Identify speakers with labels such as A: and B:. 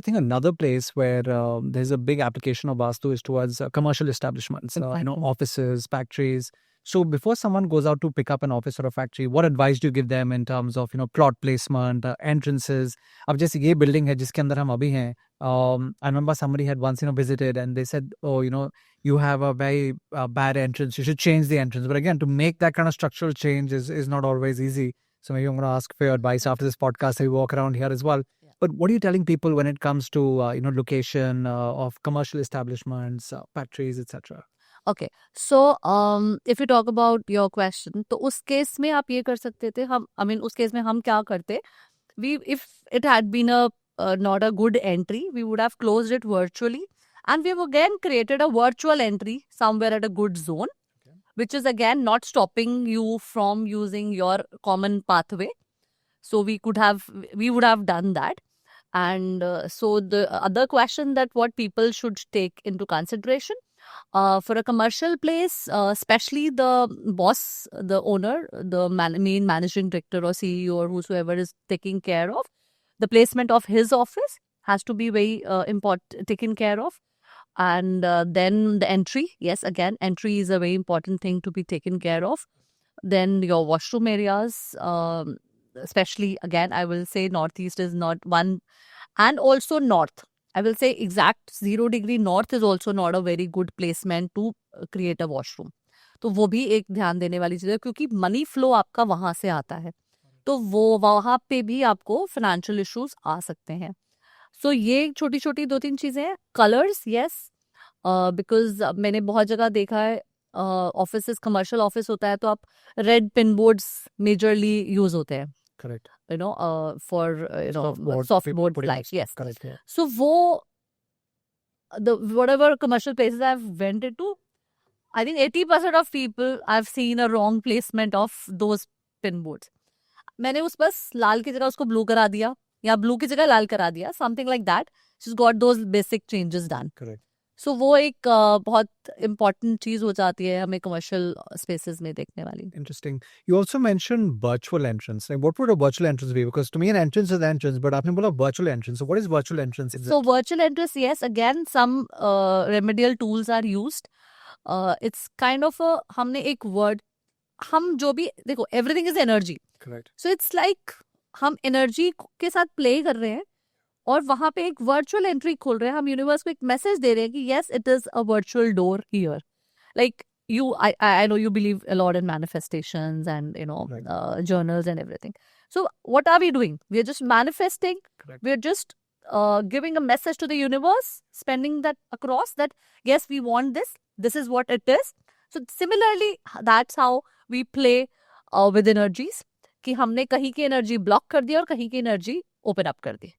A: think another place where there's a big application of Vastu is towards commercial establishments, offices, factories. So before someone goes out to pick up an office or a factory, what advice do you give them in terms of, plot placement, entrances? अब जैसे ये building है जिसके अंदर हम अभी हैं, I remember somebody had once, visited and they said, oh, you have a very bad entrance. You should change the entrance. But again, to make that kind of structural change is not always easy. So maybe I'm going to ask for your advice after this podcast. We walk around here as well. Yeah. But what are you telling people when it comes to, location of commercial establishments, factories, etc.?
B: Okay, so if you talk about your question, तो उस case में आप ये कर सकते थे, उस case में हम क्या करते, if it had been not a good entry, we would have closed it virtually, and we have again created a virtual entry somewhere at a good zone, which is again not stopping you from using your common pathway. So we would have done that. And so the other question that what people should take into consideration, for a commercial place, especially the boss, the owner, the main managing director or CEO or whosoever is taking care of, the placement of his office has to be very important, taken care of. And then the entry, yes, again, entry is a very important thing to be taken care of. Then your washroom areas, especially, again, I will say Northeast is not one, and also North. I will say exact 0 degree north is also not a very good placement to create a washroom. तो वो भी एक ध्यान देने वाली चीज़ है, क्योंकि money flow आपका वहाँ से आता है, तो वो वहाँ पे भी आपको फाइनेंशियल इश्यूज आ सकते हैं. सो ये छोटी छोटी 2-3 चीज़ें हैं. कलर्स, यस, बिकॉज मैंने बहुत जगह देखा है, ऑफिस कमर्शियल ऑफिस होता है तो आप red pin boards majorly use होते हैं.
A: Correct.
B: For softboard lights. Yes.
A: Correct. Yeah.
B: So whatever commercial places I've went into, I think 80% of people I've seen a wrong placement of those pin boards. मैंने उस बस लाल की जगह उसको blue करा दिया या ब्लू की जगह लाल करा दिया, something like that. She's got those basic changes done.
A: Correct.
B: So वो एक बहुत important चीज हो जाती है हमें commercial spaces में देखने वाली.
A: Interesting. You also mentioned virtual entrance. Like, what would a virtual entrance be? Because to me an entrance is an entrance, but आपने बोला virtual entrance. So what is virtual entrance?
B: So virtual entrance, yes, again some remedial tools are used. It's kind of हमने एक word, हम जो भी देखो, everything is energy.
A: Correct.
B: So it's like हम energy के साथ play कर रहे हैं और वहां पे एक वर्चुअल एंट्री खोल रहे हैं. हम यूनिवर्स को एक मैसेज दे रहे हैं कि yes, it is a virtual door here. Like you, I know you believe a lot in manifestations and
A: Right.
B: Journals and everything. So what are we doing? We are just manifesting.
A: Correct.
B: We are just giving a message to the universe, spending that across that yes, we want this. This is what it is. So similarly, that's how we play with energies. कि हमने कहीं की energy block कर दी और कहीं की energy open up कर दी.